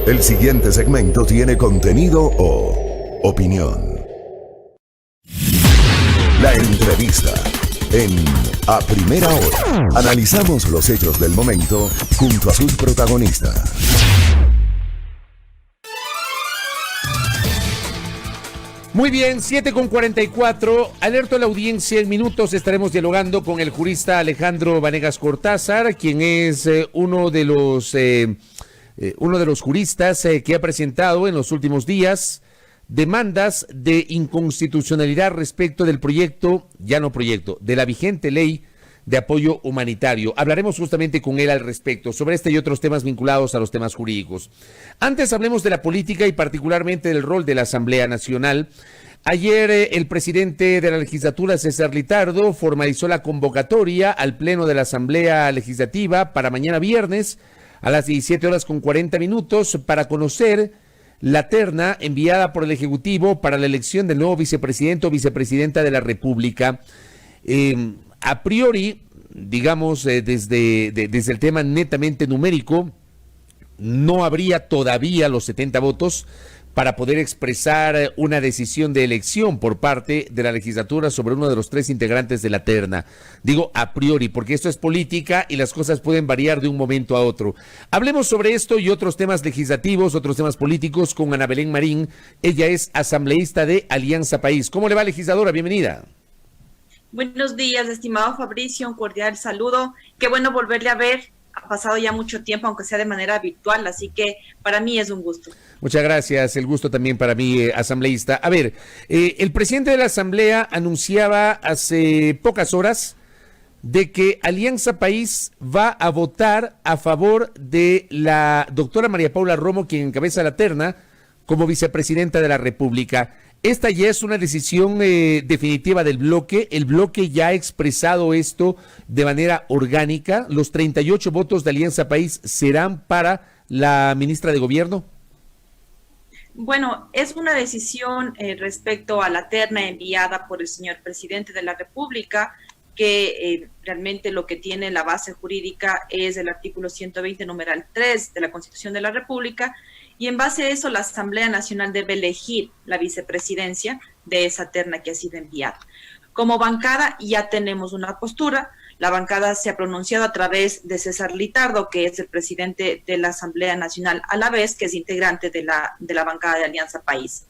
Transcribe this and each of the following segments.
El siguiente segmento tiene contenido o opinión. La entrevista en A Primera Hora. Analizamos los hechos del momento junto a sus protagonistas. Muy bien, 7:44. Alerto a la audiencia. En minutos estaremos dialogando con el jurista Alejandro Vanegas Cortázar, quien es uno de los juristas que ha presentado en los últimos días demandas de inconstitucionalidad respecto del de la vigente ley de apoyo humanitario. Hablaremos justamente con él al respecto, sobre este y otros temas vinculados a los temas jurídicos. Antes hablemos de la política y particularmente del rol de la Asamblea Nacional. Ayer el presidente de la legislatura, César Litardo, formalizó la convocatoria al Pleno de la Asamblea Legislativa para mañana viernes a las 17:40 para conocer la terna enviada por el Ejecutivo para la elección del nuevo vicepresidente o vicepresidenta de la República. A priori, digamos, desde el tema netamente numérico, no habría todavía los 70 votos para poder expresar una decisión de elección por parte de la legislatura sobre uno de los 3 integrantes de la terna. Digo a priori, porque esto es política y las cosas pueden variar de un momento a otro. Hablemos sobre esto y otros temas legislativos, otros temas políticos con Ana Belén Marín. Ella es asambleísta de Alianza País. ¿Cómo le va, legisladora? Bienvenida. Buenos días, estimado Fabricio, un cordial saludo. Qué bueno volverle a ver. Ha pasado ya mucho tiempo, aunque sea de manera virtual, así que para mí es un gusto. Muchas gracias, el gusto también para mí, asambleísta. A ver, el presidente de la Asamblea anunciaba hace pocas horas de que Alianza País va a votar a favor de la doctora María Paula Romo, quien encabeza la terna, como vicepresidenta de la República. Esta ya es una decisión definitiva del bloque. El bloque ya ha expresado esto de manera orgánica. ¿Los 38 votos de Alianza País serán para la ministra de Gobierno? Bueno, es una decisión respecto a la terna enviada por el señor presidente de la República, que realmente lo que tiene la base jurídica es el artículo 120, numeral 3 de la Constitución de la República, y en base a eso la Asamblea Nacional debe elegir la vicepresidencia de esa terna que ha sido enviada. Como bancada ya tenemos una postura. La bancada se ha pronunciado a través de César Litardo, que es el presidente de la Asamblea Nacional, a la vez que es integrante de la bancada de Alianza País.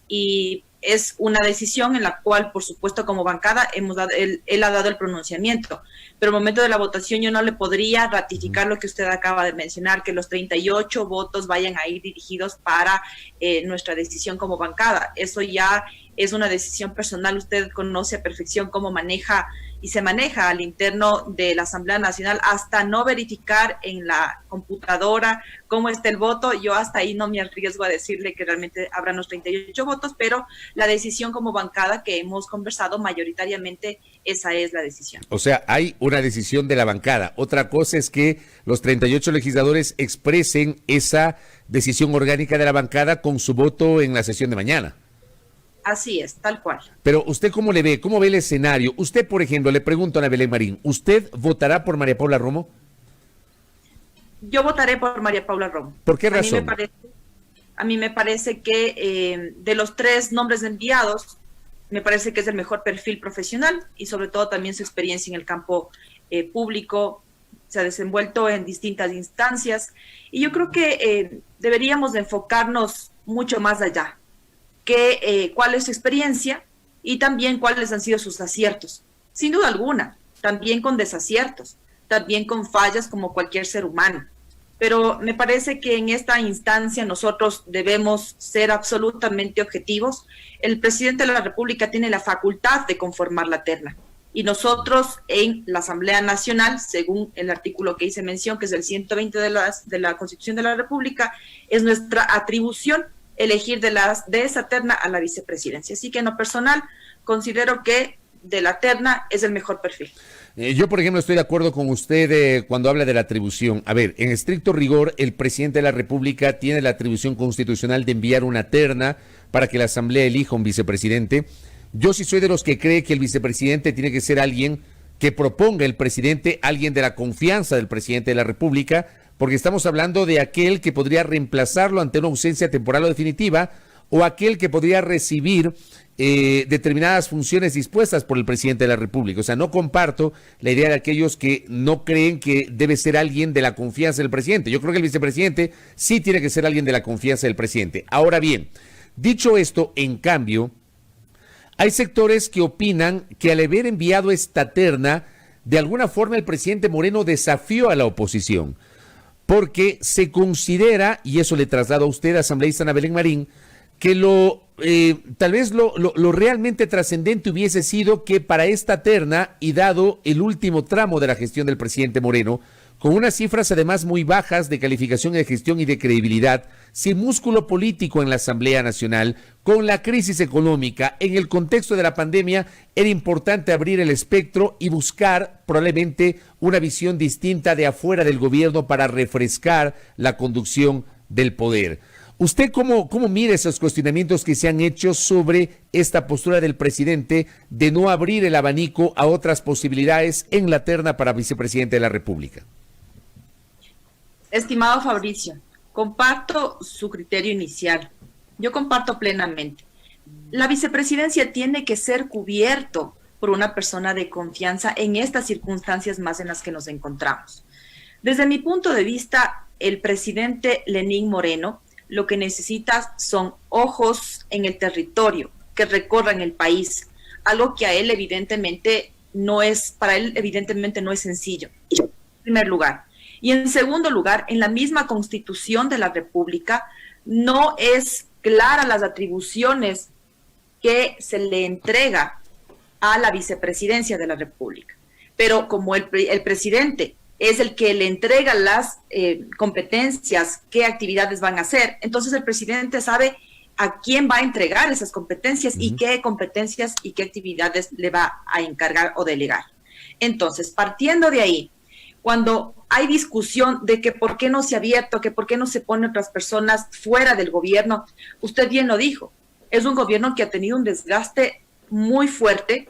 Y es una decisión en la cual, por supuesto, como bancada, él ha dado el pronunciamiento. Pero en el momento de la votación yo no le podría ratificar lo que usted acaba de mencionar, que los 38 votos vayan a ir dirigidos para nuestra decisión como bancada. Eso ya es una decisión personal. Usted conoce a perfección cómo maneja y se maneja al interno de la Asamblea Nacional, hasta no verificar en la computadora cómo está el voto. Yo hasta ahí no me arriesgo a decirle que realmente habrán los 38 votos, pero la decisión como bancada que hemos conversado mayoritariamente, esa es la decisión. O sea, hay una decisión de la bancada. Otra cosa es que los 38 legisladores expresen esa decisión orgánica de la bancada con su voto en la sesión de mañana. Así es, tal cual. Pero ¿usted cómo le ve? ¿Cómo ve el escenario? Usted, por ejemplo, le pregunto a Ana Belén Marín, ¿usted votará por María Paula Romo? Yo votaré por María Paula Romo. ¿Por qué razón? A mí me parece que de los 3 nombres enviados, me parece que es el mejor perfil profesional y sobre todo también su experiencia en el campo público. Se ha desenvuelto en distintas instancias y yo creo que deberíamos de enfocarnos mucho más allá. Cuál es su experiencia y también cuáles han sido sus aciertos. Sin duda alguna, también con desaciertos, también con fallas como cualquier ser humano. Pero me parece que en esta instancia nosotros debemos ser absolutamente objetivos. El presidente de la República tiene la facultad de conformar la terna. Y nosotros en la Asamblea Nacional, según el artículo que hice mención, que es el 120 de la Constitución de la República, es nuestra atribución elegir de esa terna a la vicepresidencia. Así que en lo personal considero que de la terna es el mejor perfil. Yo, por ejemplo, estoy de acuerdo con usted cuando habla de la atribución. A ver, en estricto rigor, el presidente de la República tiene la atribución constitucional de enviar una terna para que la Asamblea elija un vicepresidente. Yo sí soy de los que cree que el vicepresidente tiene que ser alguien que proponga el presidente, alguien de la confianza del presidente de la República, porque estamos hablando de aquel que podría reemplazarlo ante una ausencia temporal o definitiva, o aquel que podría recibir determinadas funciones dispuestas por el presidente de la República. O sea, no comparto la idea de aquellos que no creen que debe ser alguien de la confianza del presidente. Yo creo que el vicepresidente sí tiene que ser alguien de la confianza del presidente. Ahora bien, dicho esto, en cambio, hay sectores que opinan que al haber enviado esta terna, de alguna forma el presidente Moreno desafió a la oposición, porque se considera, y eso le traslado a usted, asambleísta Ana Belén Marín, que tal vez lo realmente trascendente hubiese sido que para esta terna, y dado el último tramo de la gestión del presidente Moreno, con unas cifras además muy bajas de calificación de gestión y de credibilidad, sin músculo político en la Asamblea Nacional, con la crisis económica, en el contexto de la pandemia, era importante abrir el espectro y buscar probablemente una visión distinta de afuera del gobierno para refrescar la conducción del poder. ¿Usted cómo mira esos cuestionamientos que se han hecho sobre esta postura del presidente de no abrir el abanico a otras posibilidades en la terna para vicepresidente de la República? Estimado Fabricio, comparto su criterio inicial. Yo comparto plenamente. La vicepresidencia tiene que ser cubierto por una persona de confianza en estas circunstancias más en las que nos encontramos. Desde mi punto de vista, el presidente Lenín Moreno lo que necesita son ojos en el territorio que recorran el país, algo que a él evidentemente no es, para él evidentemente no es sencillo, en primer lugar. Y en segundo lugar, en la misma Constitución de la República no es clara las atribuciones que se le entrega a la vicepresidencia de la República. Pero como el presidente es el que le entrega las competencias, qué actividades van a hacer, entonces el presidente sabe a quién va a entregar esas competencias y qué competencias y qué actividades le va a encargar o delegar. Entonces, partiendo de ahí, cuando hay discusión de que por qué no se ha abierto, que por qué no se ponen otras personas fuera del gobierno, usted bien lo dijo, es un gobierno que ha tenido un desgaste muy fuerte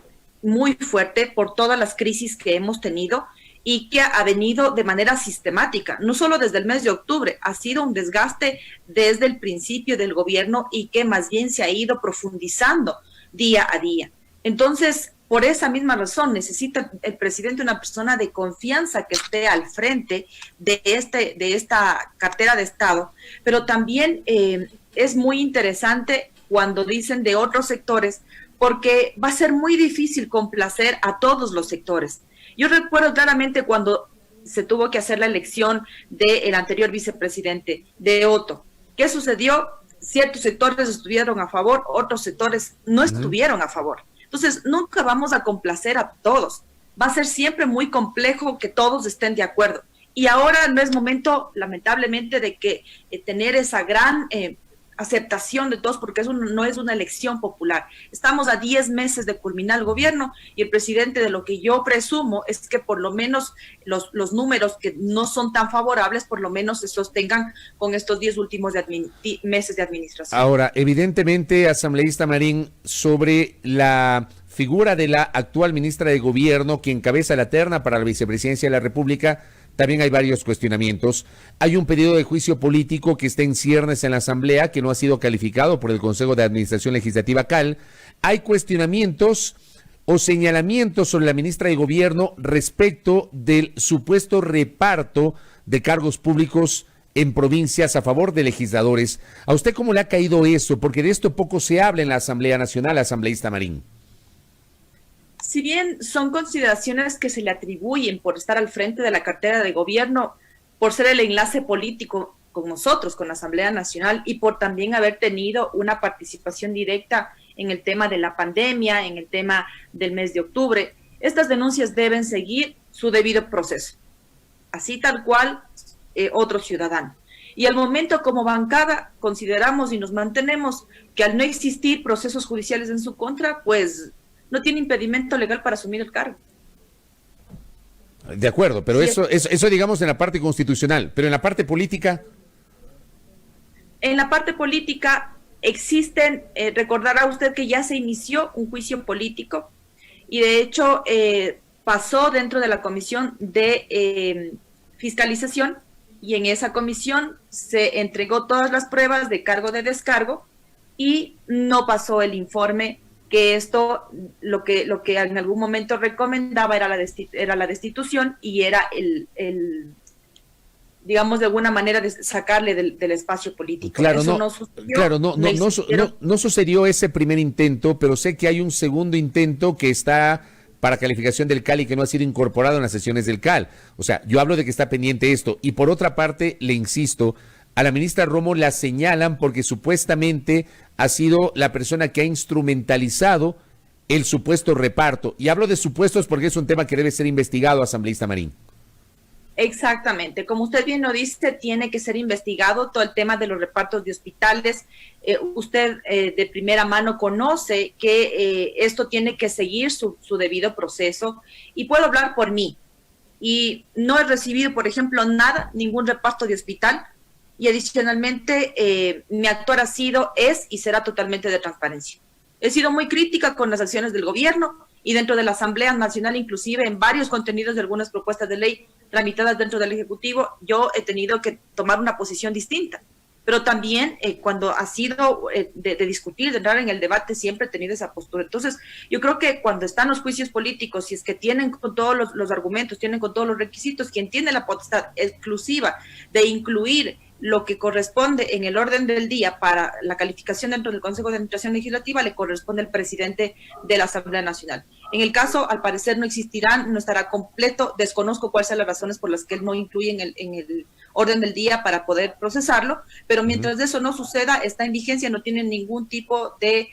por todas las crisis que hemos tenido y que ha venido de manera sistemática, no solo desde el mes de octubre, ha sido un desgaste desde el principio del gobierno y que más bien se ha ido profundizando día a día. Entonces, por esa misma razón, necesita el presidente una persona de confianza que esté al frente de esta cartera de Estado, pero también es muy interesante cuando dicen de otros sectores, porque va a ser muy difícil complacer a todos los sectores. Yo recuerdo claramente cuando se tuvo que hacer la elección del anterior vicepresidente, de Otto. ¿Qué sucedió? Ciertos sectores estuvieron a favor, otros sectores no estuvieron a favor. Entonces, nunca vamos a complacer a todos. Va a ser siempre muy complejo que todos estén de acuerdo. Y ahora no es momento, lamentablemente, de que tener esa gran aceptación de todos, porque eso no es una elección popular. Estamos a 10 meses de culminar el gobierno y el presidente, de lo que yo presumo, es que por lo menos los números que no son tan favorables, por lo menos se sostengan con estos 10 últimos meses de administración. Ahora, evidentemente, asambleísta Marín, sobre la figura de la actual ministra de Gobierno que encabeza la terna para la vicepresidencia de la República, también hay varios cuestionamientos. Hay un pedido de juicio político que está en ciernes en la Asamblea, que no ha sido calificado por el Consejo de Administración Legislativa CAL. Hay cuestionamientos o señalamientos sobre la ministra de Gobierno respecto del supuesto reparto de cargos públicos en provincias a favor de legisladores. ¿A usted cómo le ha caído eso? Porque de esto poco se habla en la Asamblea Nacional, asambleísta Marín. Si bien son consideraciones que se le atribuyen por estar al frente de la cartera de gobierno, por ser el enlace político con nosotros, con la Asamblea Nacional, y por también haber tenido una participación directa en el tema de la pandemia, en el tema del mes de octubre, estas denuncias deben seguir su debido proceso, así tal cual otro ciudadano. Y al momento, como bancada, consideramos y nos mantenemos que al no existir procesos judiciales en su contra, pues no tiene impedimento legal para asumir el cargo. De acuerdo, pero sí, eso digamos en la parte constitucional, pero en la parte política. En la parte política existen, recordará usted que ya se inició un juicio político y de hecho, pasó dentro de la comisión de fiscalización y en esa comisión se entregó todas las pruebas de cargo de descargo y no pasó el informe que esto, lo que en algún momento recomendaba era la destitución y era digamos, de alguna manera de sacarle del espacio político. Claro, eso no sucedió. Claro, no sucedió ese primer intento, pero sé que hay un segundo intento que está para calificación del CAL y que no ha sido incorporado en las sesiones del CAL. O sea, yo hablo de que está pendiente esto. Y por otra parte, le insisto, a la ministra Romo la señalan porque supuestamente ha sido la persona que ha instrumentalizado el supuesto reparto. Y hablo de supuestos porque es un tema que debe ser investigado, asambleísta Marín. Exactamente. Como usted bien lo dice, tiene que ser investigado todo el tema de los repartos de hospitales. Usted de primera mano conoce que esto tiene que seguir su debido proceso. Y puedo hablar por mí. Y no he recibido, por ejemplo, ningún reparto de hospital. Y adicionalmente, mi actuar es y será totalmente de transparencia. He sido muy crítica con las acciones del gobierno y dentro de la Asamblea Nacional, inclusive en varios contenidos de algunas propuestas de ley tramitadas dentro del Ejecutivo, yo he tenido que tomar una posición distinta. Pero también cuando ha sido de discutir, de entrar en el debate, siempre he tenido esa postura. Entonces, yo creo que cuando están los juicios políticos, si es que tienen con todos los argumentos, tienen con todos los requisitos, quien tiene la potestad exclusiva de incluir lo que corresponde en el orden del día para la calificación dentro del Consejo de Administración Legislativa, le corresponde al presidente de la Asamblea Nacional. En el caso, al parecer, no existirán, no estará completo, desconozco cuáles son las razones por las que él no incluye en el orden del día para poder procesarlo, pero mientras eso no suceda, está en vigencia, no tiene ningún tipo de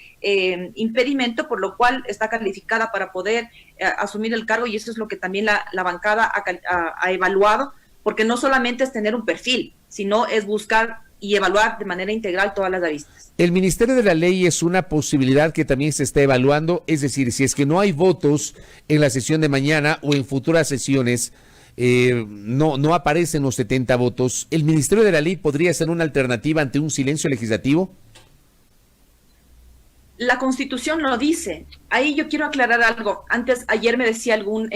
impedimento, por lo cual está calificada para poder asumir el cargo, y eso es lo que también la bancada ha evaluado, porque no solamente es tener un perfil, sino es buscar y evaluar de manera integral todas las aristas. El Ministerio de la Ley es una posibilidad que también se está evaluando, es decir, si es que no hay votos en la sesión de mañana o en futuras sesiones, no aparecen los 70 votos, ¿el Ministerio de la Ley podría ser una alternativa ante un silencio legislativo? La Constitución lo dice. Ahí yo quiero aclarar algo. Ayer me decía algún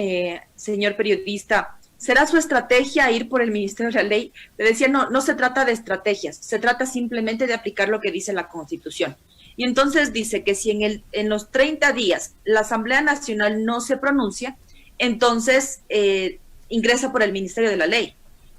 señor periodista, ¿será su estrategia ir por el Ministerio de la Ley? Le decía, no se trata de estrategias, se trata simplemente de aplicar lo que dice la Constitución. Y entonces dice que si en los 30 días la Asamblea Nacional no se pronuncia, entonces ingresa por el Ministerio de la Ley.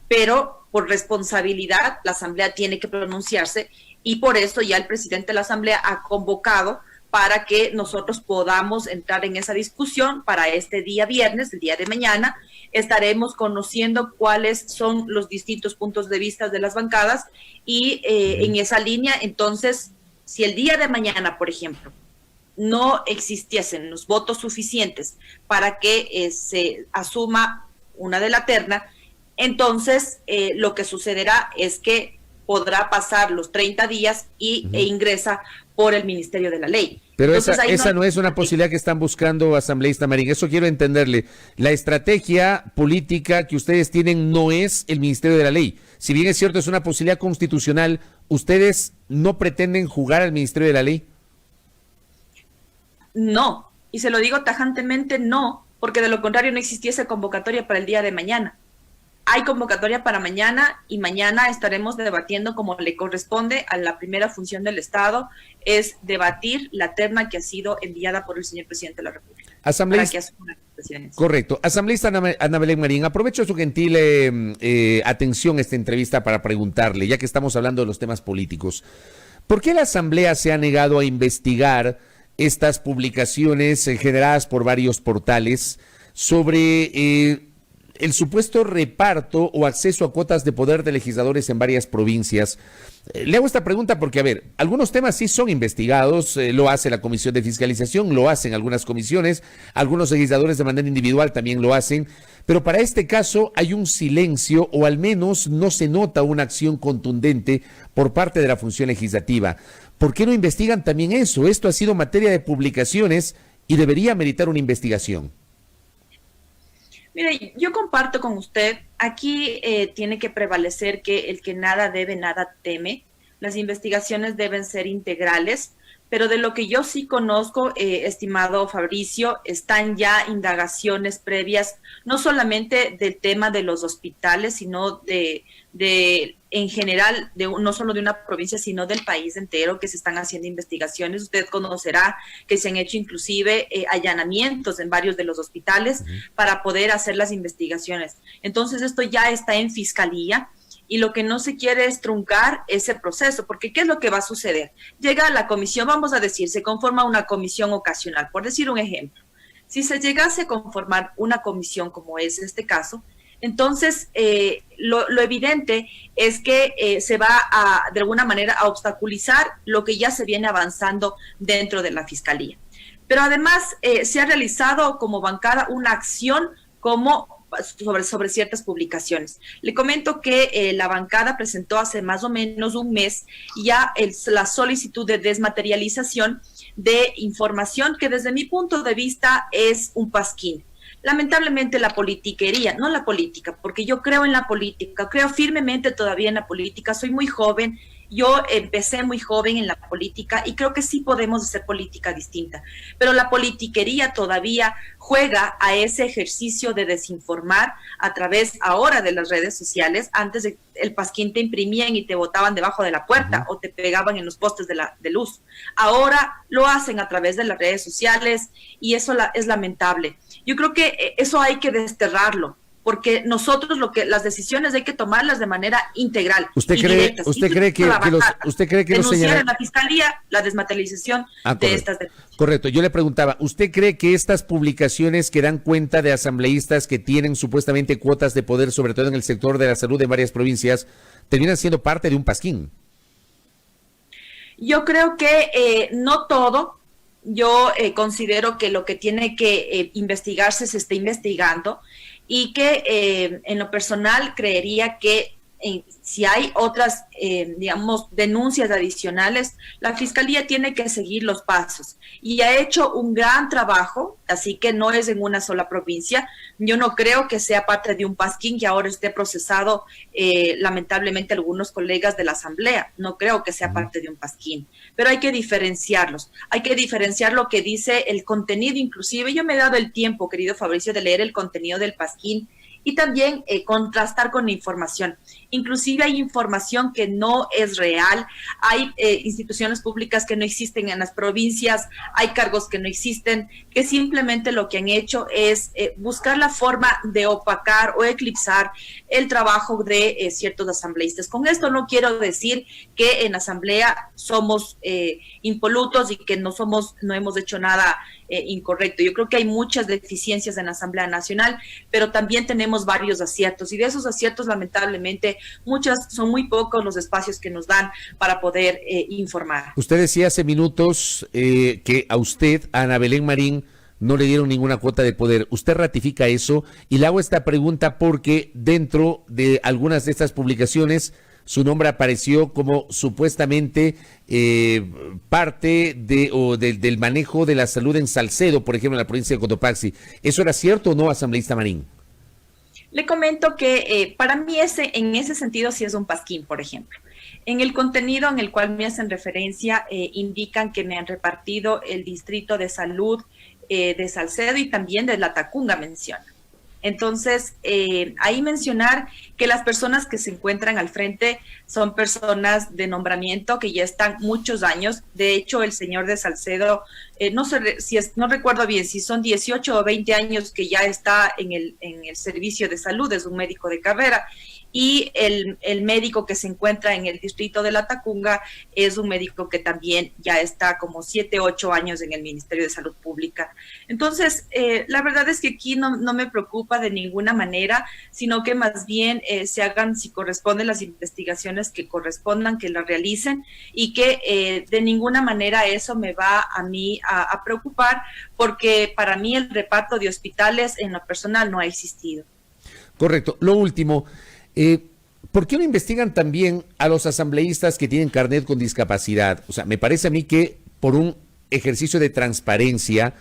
Pero por responsabilidad la Asamblea tiene que pronunciarse y por eso ya el presidente de la Asamblea ha convocado para que nosotros podamos entrar en esa discusión para este día viernes, el día de mañana. Estaremos conociendo cuáles son los distintos puntos de vista de las bancadas y en esa línea, entonces, si el día de mañana, por ejemplo, no existiesen los votos suficientes para que se asuma una de la terna, entonces lo que sucederá es que podrá pasar los 30 días e ingresa por el Ministerio de la Ley. Pero entonces, esa no es una posibilidad que están buscando, asambleísta Marín. Eso quiero entenderle. La estrategia política que ustedes tienen no es el Ministerio de la Ley. Si bien es cierto, es una posibilidad constitucional, ¿ustedes no pretenden jugar al Ministerio de la Ley? No, y se lo digo tajantemente no, porque de lo contrario no existiese convocatoria para el día de mañana. Hay convocatoria para mañana y mañana estaremos debatiendo como le corresponde a la primera función del Estado, es debatir la terna que ha sido enviada por el señor presidente de la República. Asambleísta, para que asuma la presidencia. Correcto. Asambleísta Ana Belén Marín, aprovecho su gentil atención a esta entrevista para preguntarle, ya que estamos hablando de los temas políticos, ¿por qué la Asamblea se ha negado a investigar estas publicaciones generadas por varios portales sobre el supuesto reparto o acceso a cuotas de poder de legisladores en varias provincias? Le hago esta pregunta porque, a ver, algunos temas sí son investigados, lo hace la Comisión de Fiscalización, lo hacen algunas comisiones, algunos legisladores de manera individual también lo hacen, pero para este caso hay un silencio o al menos no se nota una acción contundente por parte de la función legislativa. ¿Por qué no investigan también eso? Esto ha sido materia de publicaciones y debería meritar una investigación. Mire, yo comparto con usted, aquí tiene que prevalecer que el que nada debe, nada teme. las investigaciones deben ser integrales, pero de lo que yo sí conozco, estimado Fabricio, están ya indagaciones previas, no solamente del tema de los hospitales, sino de en general, no solo de una provincia, sino del país entero, que se están haciendo investigaciones. Usted conocerá que se han hecho inclusive allanamientos en varios de los hospitales para poder hacer las investigaciones. Entonces, esto ya está en fiscalía. Y lo que no se quiere es truncar ese proceso, porque ¿qué es lo que va a suceder? Llega a la comisión, vamos a decir, se conforma una comisión ocasional, por decir un ejemplo. Si se llegase a conformar una comisión como es este caso, entonces lo evidente es que se va de alguna manera a obstaculizar lo que ya se viene avanzando dentro de la Fiscalía. Pero además se ha realizado como bancada una acción sobre ciertas publicaciones. Le comento que la bancada presentó hace más o menos un mes ya la solicitud de desmaterialización de información que desde mi punto de vista es un pasquín. Lamentablemente la politiquería, no la política, porque yo creo en la política, creo firmemente todavía en la política, soy muy joven. Yo empecé muy joven en la política y creo que sí podemos hacer política distinta, pero la politiquería todavía juega a ese ejercicio de desinformar a través ahora de las redes sociales. Antes el pasquín te imprimían y te botaban debajo de la puerta o te pegaban en los postes de luz. Ahora lo hacen a través de las redes sociales y eso es lamentable. Yo creo que eso hay que desterrarlo, porque nosotros las decisiones hay que tomarlas de manera integral. ¿Usted cree que los denunciar en la fiscalía la desmaterialización de estas? Correcto. Yo le preguntaba, ¿usted cree que estas publicaciones que dan cuenta de asambleístas que tienen supuestamente cuotas de poder, sobre todo en el sector de la salud en varias provincias, terminan siendo parte de un pasquín? Yo creo que no todo. Yo considero que lo que tiene que investigarse se está investigando y que en lo personal creería que si hay otras, digamos, denuncias adicionales, la Fiscalía tiene que seguir los pasos y ha hecho un gran trabajo, así que no es en una sola provincia. Yo no creo que sea parte de un pasquín que ahora esté procesado, lamentablemente, algunos colegas de la Asamblea. No creo que sea parte de un pasquín, pero hay que diferenciarlos. Hay que diferenciar lo que dice el contenido, inclusive. Yo me he dado el tiempo, querido Fabricio, de leer el contenido del pasquín y también contrastar con la información. Inclusive hay información que no es real, hay instituciones públicas que no existen en las provincias, hay cargos que no existen, que simplemente lo que han hecho es buscar la forma de opacar o eclipsar el trabajo de ciertos asambleístas. Con esto no quiero decir que en asamblea somos impolutos y que no hemos hecho nada incorrecto. Yo creo que hay muchas deficiencias en la Asamblea Nacional, pero también tenemos varios aciertos y de esos aciertos lamentablemente son muy pocos los espacios que nos dan para poder informar. Usted decía hace minutos que a usted, a Ana Belén Marín, no le dieron ninguna cuota de poder. ¿Usted ratifica eso? Y le hago esta pregunta porque dentro de algunas de estas publicaciones su nombre apareció como supuestamente parte del manejo de la salud en Salcedo, por ejemplo, en la provincia de Cotopaxi. ¿Eso era cierto o no, asambleísta Marín? Le comento que para mí en ese sentido sí es un pasquín, por ejemplo. En el contenido en el cual me hacen referencia, indican que me han repartido el distrito de salud de Salcedo y también de La Tacunga menciona. Entonces, ahí mencionar que las personas que se encuentran al frente son personas de nombramiento que ya están muchos años. De hecho, el señor de Salcedo, no recuerdo bien si son 18 o 20 años que ya está en el servicio de salud, es un médico de carrera. Y el médico que se encuentra en el distrito de La Tacunga es un médico que también ya está como 7, 8 años en el Ministerio de Salud Pública. Entonces, la verdad es que aquí no me preocupa de ninguna manera, sino que más bien se hagan, si corresponden, las investigaciones que correspondan, que las realicen y que de ninguna manera eso me va a mí a preocupar, porque para mí el reparto de hospitales en lo personal no ha existido. Correcto. Lo último, ¿por qué no investigan también a los asambleístas que tienen carnet con discapacidad? O sea, me parece a mí que por un ejercicio de transparencia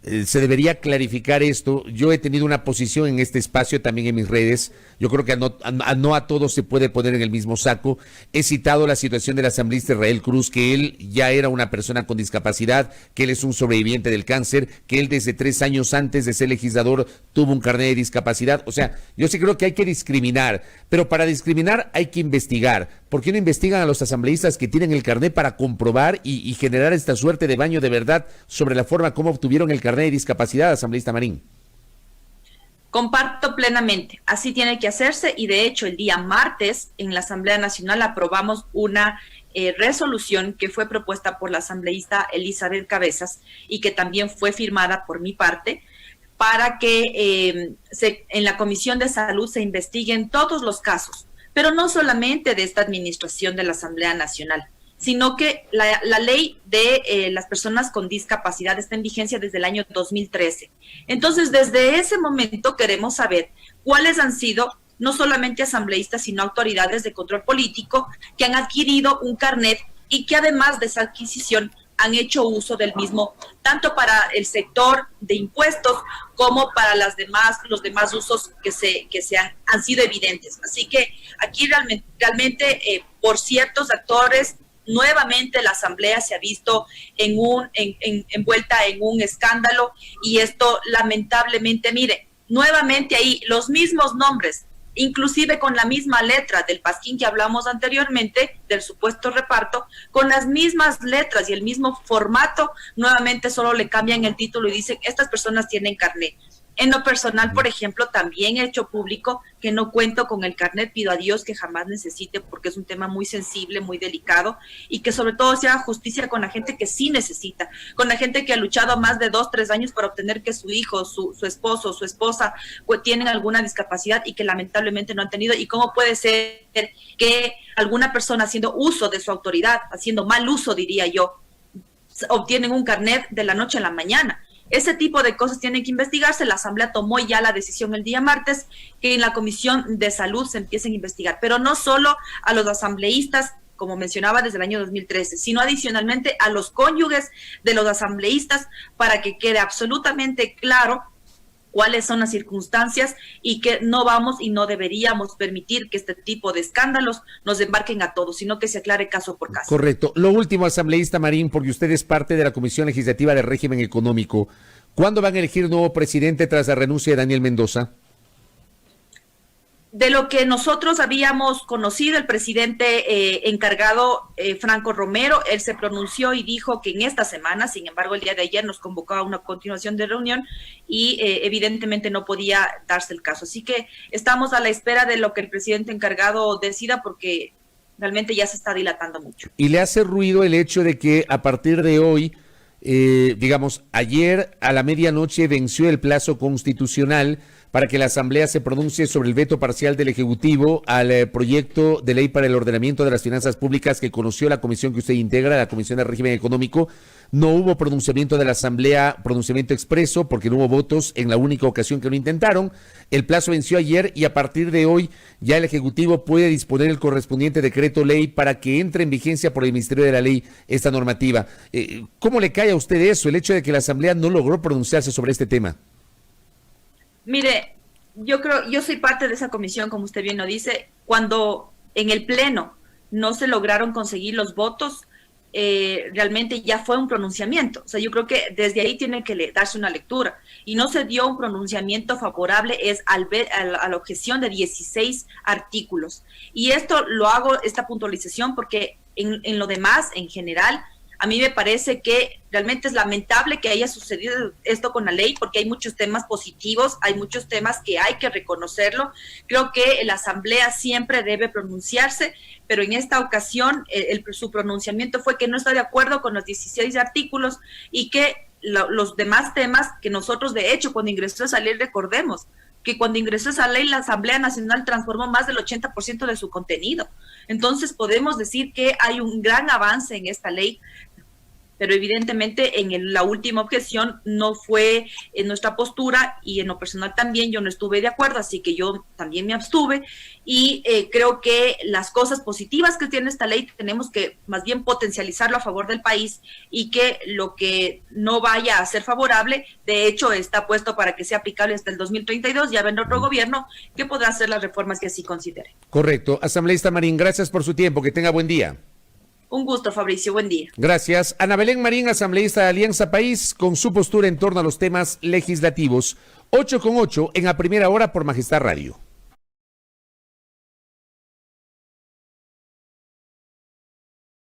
se debería clarificar esto. Yo he tenido una posición en este espacio, también en mis redes. Yo creo que no a todos se puede poner en el mismo saco. He citado la situación del asambleísta Israel Cruz, que él ya era una persona con discapacidad, que él es un sobreviviente del cáncer, que él desde 3 años antes de ser legislador tuvo un carnet de discapacidad. O sea, yo sí creo que hay que discriminar, pero para discriminar hay que investigar. ¿Por qué no investigan a los asambleístas que tienen el carnet para comprobar y generar esta suerte de baño de verdad sobre la forma como obtuvieron el carnet de discapacidad, asambleísta Marín? Comparto plenamente, así tiene que hacerse, y de hecho el día martes en la Asamblea Nacional aprobamos una resolución que fue propuesta por la asambleísta Elizabeth Cabezas y que también fue firmada por mi parte, para que en la Comisión de Salud se investiguen todos los casos, pero no solamente de esta administración de la Asamblea Nacional, sino que la ley de las personas con discapacidad está en vigencia desde el año 2013. Entonces, desde ese momento queremos saber cuáles han sido no solamente asambleístas, sino autoridades de control político que han adquirido un carnet y que además de esa adquisición han hecho uso del mismo, tanto para el sector de impuestos como para los demás usos que han sido evidentes. Así que aquí realmente por ciertos actores, nuevamente la Asamblea se ha visto envuelta en un escándalo, y esto lamentablemente, mire, nuevamente ahí los mismos nombres, inclusive con la misma letra del pasquín que hablamos anteriormente, del supuesto reparto, con las mismas letras y el mismo formato, nuevamente solo le cambian el título y dicen, estas personas tienen carnet. En lo personal, por ejemplo, también he hecho público que no cuento con el carnet, pido a Dios que jamás necesite, porque es un tema muy sensible, muy delicado, y que sobre todo se haga justicia con la gente que sí necesita, con la gente que ha luchado más de 2-3 años para obtener que su hijo, su esposo o su esposa pues, tienen alguna discapacidad y que lamentablemente no han tenido. ¿Y cómo puede ser que alguna persona haciendo uso de su autoridad, haciendo mal uso, diría yo, obtienen un carnet de la noche a la mañana? Ese tipo de cosas tienen que investigarse. La Asamblea tomó ya la decisión el día martes que en la Comisión de Salud se empiecen a investigar, pero no solo a los asambleístas, como mencionaba, desde el año 2013, sino adicionalmente a los cónyuges de los asambleístas, para que quede absolutamente claro cuáles son las circunstancias y que no vamos y no deberíamos permitir que este tipo de escándalos nos embarquen a todos, sino que se aclare caso por caso. Correcto. Lo último, asambleísta Marín, porque usted es parte de la Comisión Legislativa del Régimen Económico. ¿Cuándo van a elegir nuevo presidente tras la renuncia de Daniel Mendoza? De lo que nosotros habíamos conocido, el presidente encargado, Franco Romero, él se pronunció y dijo que en esta semana, sin embargo, el día de ayer nos convocó a una continuación de reunión y evidentemente no podía darse el caso. Así que estamos a la espera de lo que el presidente encargado decida, porque realmente ya se está dilatando mucho. ¿Y le hace ruido el hecho de que a partir de hoy, digamos, ayer a la medianoche venció el plazo constitucional para que la Asamblea se pronuncie sobre el veto parcial del Ejecutivo al proyecto de ley para el ordenamiento de las finanzas públicas que conoció la comisión que usted integra, la Comisión de Régimen Económico? No hubo pronunciamiento de la Asamblea, pronunciamiento expreso, porque no hubo votos en la única ocasión que lo intentaron. El plazo venció ayer y a partir de hoy ya el Ejecutivo puede disponer el correspondiente decreto ley para que entre en vigencia por el Ministerio de la Ley esta normativa. ¿Cómo le cae a usted eso, el hecho de que la Asamblea no logró pronunciarse sobre este tema? Mire, yo soy parte de esa comisión, como usted bien lo dice. Cuando en el Pleno no se lograron conseguir los votos, realmente ya fue un pronunciamiento. O sea, yo creo que desde ahí tiene que darse una lectura. Y no se dio un pronunciamiento favorable a la objeción de 16 artículos. Y esto lo hago, esta puntualización, porque en lo demás, en general, a mí me parece que realmente es lamentable que haya sucedido esto con la ley, porque hay muchos temas positivos, hay muchos temas que hay que reconocerlo. Creo que la Asamblea siempre debe pronunciarse, pero en esta ocasión su pronunciamiento fue que no está de acuerdo con los 16 artículos y que los demás temas que nosotros, de hecho, cuando ingresó esa ley, recordemos que cuando ingresó esa ley, la Asamblea Nacional transformó más del 80% de su contenido. Entonces podemos decir que hay un gran avance en esta ley. pero evidentemente la última objeción no fue en nuestra postura y en lo personal también yo no estuve de acuerdo, así que yo también me abstuve y creo que las cosas positivas que tiene esta ley tenemos que más bien potencializarlo a favor del país y que lo que no vaya a ser favorable, de hecho está puesto para que sea aplicable hasta el 2032, ya vendrá otro gobierno que podrá hacer las reformas que así considere. Correcto. Asambleísta Marín, gracias por su tiempo, que tenga buen día. Un gusto, Fabricio, buen día. Gracias. Ana Belén Marín, asambleísta de Alianza País, con su postura en torno a los temas legislativos. 8:08 en A Primera Hora por Majestad Radio.